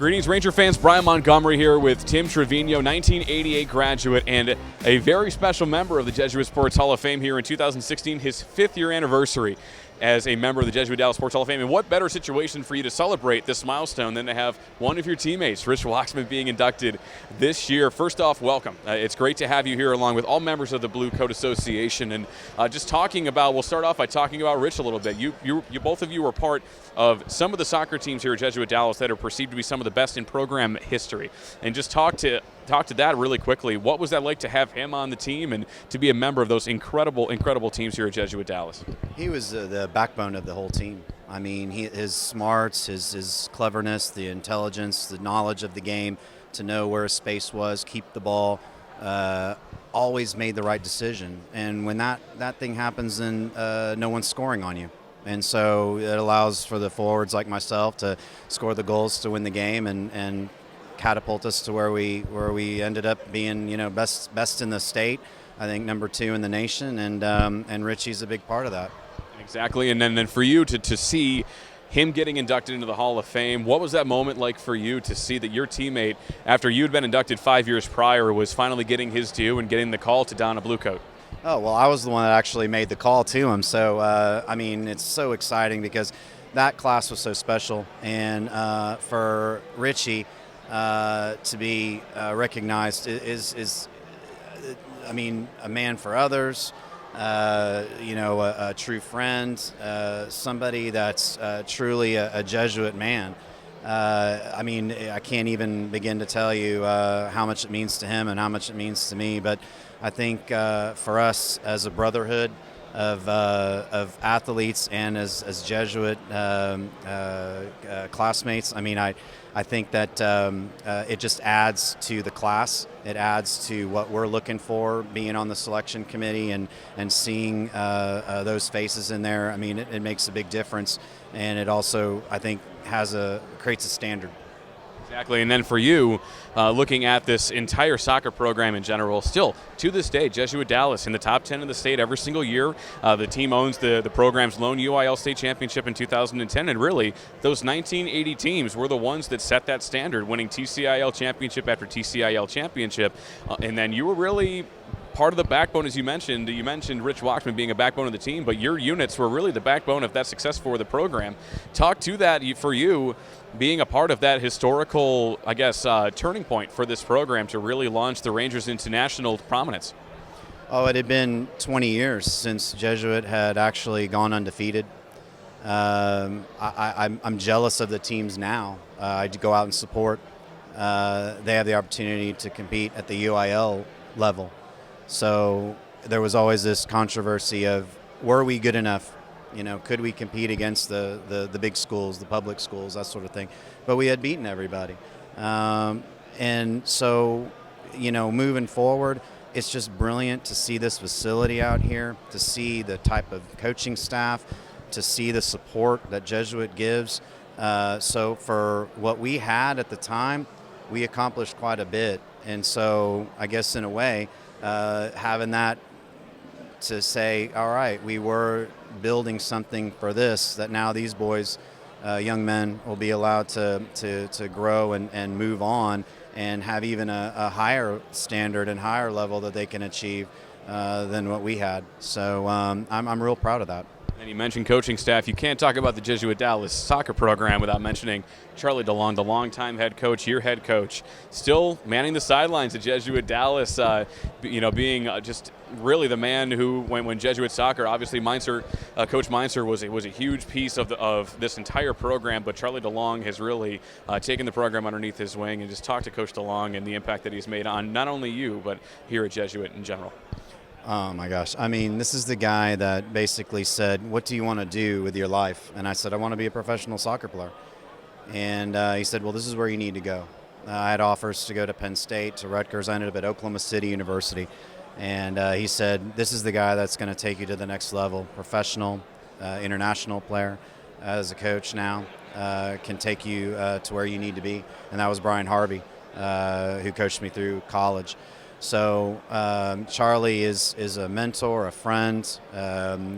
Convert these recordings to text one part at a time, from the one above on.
Greetings, Ranger fans. Bryan Montgomery here with Tim Trevino, 1988 graduate and a very special member of the Jesuit Sports Hall of Fame here in 2016, his 5th year anniversary as a member of the Jesuit Dallas Sports Hall of Fame. And what better situation for you to celebrate this milestone than to have one of your teammates, Rich Waxman, being inducted this year. First off, welcome. It's great to have you here along with all members of the Blue Coat Association. And just talking about, we'll start off by talking about Rich a little bit. You both of you were part of some of the soccer teams here at Jesuit Dallas that are perceived to be some of the best in program history. And just talk to that really quickly. What was that like to have him on the team and to be a member of those incredible teams here at Jesuit Dallas? He was the backbone of the whole team. I mean, his smarts, his cleverness, the intelligence, the knowledge of the game, to know where his space was, keep the ball, always made the right decision. And when that thing happens, then no one's scoring on you. And so it allows for the forwards like myself to score the goals to win the game and catapult us to where we ended up being, best in the state. I think number 2 in the nation, and Richie's a big part of that. Exactly, and then for you to see him getting inducted into the Hall of Fame, what was that moment like for you to see that your teammate, after you'd been inducted 5 years prior, was finally getting his due and getting the call to don a blue coat? Oh, well, I was the one that actually made the call to him. So, it's so exciting because that class was so special. And for Richie to be recognized is a man for others, a true friend, somebody that's truly a Jesuit man. I can't even begin to tell you how much it means to him and how much it means to me. But I think for us as a brotherhood of athletes and as Jesuit classmates, I think that it just adds to the class. It adds to what we're looking for, being on the selection committee and seeing those faces in there. It makes a big difference, and it also, I think, creates a standard. Exactly, and then for you, looking at this entire soccer program in general, still to this day, Jesuit Dallas in the top 10 in the state every single year. The team owns the program's lone UIL state championship in 2010, and really, those 1980 teams were the ones that set that standard, winning TCIL championship after TCIL championship, and then you were really part of the backbone, as you mentioned. You mentioned Rich Waxman being a backbone of the team, but your units were really the backbone of that success for the program. Talk to that for you, being a part of that historical, turning point for this program to really launch the Rangers into national prominence. Oh, it had been 20 years since Jesuit had actually gone undefeated. I'm jealous of the teams now. I go out and support. They have the opportunity to compete at the UIL level. So there was always this controversy of, were we good enough? Could we compete against the big schools, the public schools, that sort of thing? But we had beaten everybody. And so, moving forward, it's just brilliant to see this facility out here, to see the type of coaching staff, to see the support that Jesuit gives. So for what we had at the time, we accomplished quite a bit. And so I guess in a way, having that to say, all right, we were building something for this, that now these boys, young men, will be allowed to grow and move on and have even a higher standard and higher level that they can achieve than what we had. So I'm real proud of that. And you mentioned coaching staff. You can't talk about the Jesuit Dallas soccer program without mentioning Charlie DeLong, the longtime head coach, your head coach, still manning the sidelines at Jesuit Dallas, being just really the man who, when Jesuit soccer, obviously Coach Meinzer was a huge piece of this entire program, but Charlie DeLong has really taken the program underneath his wing. And just talk to Coach DeLong and the impact that he's made on not only you, but here at Jesuit in general. Oh my gosh. This is the guy that basically said, what do you want to do with your life? And I said, I want to be a professional soccer player. And he said, well, this is where you need to go. I had offers to go to Penn State, to Rutgers. I ended up at Oklahoma City University. And he said, this is the guy that's going to take you to the next level. Professional, international player as a coach now, can take you to where you need to be. And that was Bryan Harvey, who coached me through college. So Charlie is a mentor, a friend,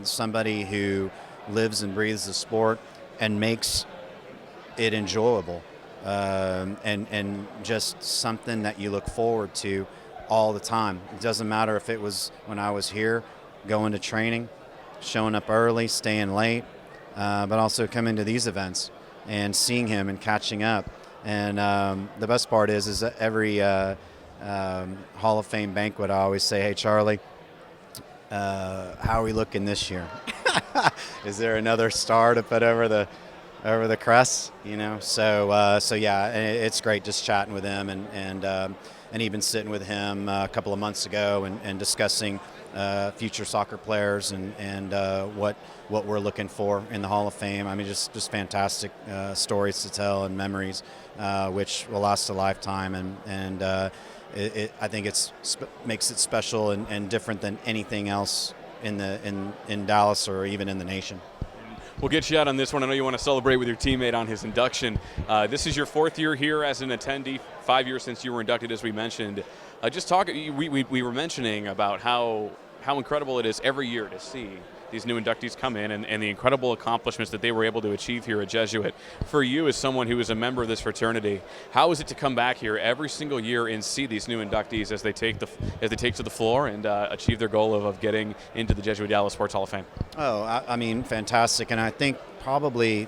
somebody who lives and breathes the sport and makes it enjoyable. and just something that you look forward to all the time. It doesn't matter if it was when I was here, going to training, showing up early, staying late, but also coming to these events and seeing him and catching up. And the best part is that every Hall of Fame banquet, I always say, "Hey, Charlie, how are we looking this year? Is there another star to put over the crest?" You know, so yeah, it's great just chatting with him and even sitting with him a couple of months ago and discussing future soccer players and what we're looking for in the Hall of Fame. I mean, just fantastic stories to tell and memories, which will last a lifetime. And I think makes it special and different than anything else in Dallas or even in the nation. We'll get you out on this one. I know you want to celebrate with your teammate on his induction. This is your 4th year here as an attendee, 5 years since you were inducted, as we mentioned. We were mentioning about how incredible it is every year to see these new inductees come in and the incredible accomplishments that they were able to achieve here at Jesuit. For you, as someone who is a member of this fraternity, how is it to come back here every single year and see these new inductees as they take to the floor and achieve their goal of getting into the Jesuit Dallas Sports Hall of Fame? Oh, I mean, fantastic. And I think probably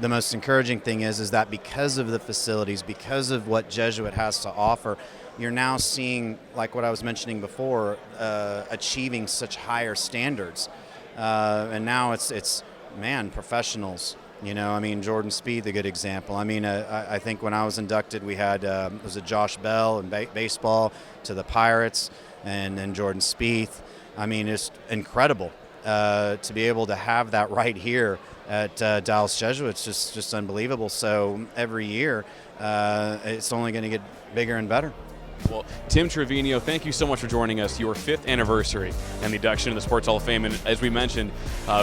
the most encouraging thing is that because of the facilities, because of what Jesuit has to offer, you're now seeing, like what I was mentioning before, achieving such higher standards. And now it's professionals. You know, I mean, Jordan Spieth, a good example. I mean, I think when I was inducted, we had was it Josh Bell in baseball to the Pirates, and then Jordan Spieth. I mean, it's incredible to be able to have that right here at Dallas Jesuit. It's just unbelievable. So every year, it's only going to get bigger and better. Well, Tim Trevino, thank you so much for joining us. Your 5th anniversary and the induction in the Sports Hall of Fame. And as we mentioned,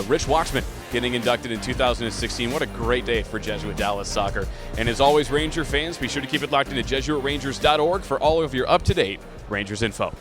Rich Waxman getting inducted in 2016. What a great day for Jesuit Dallas soccer. And as always, Ranger fans, be sure to keep it locked into JesuitRangers.org for all of your up-to-date Rangers info.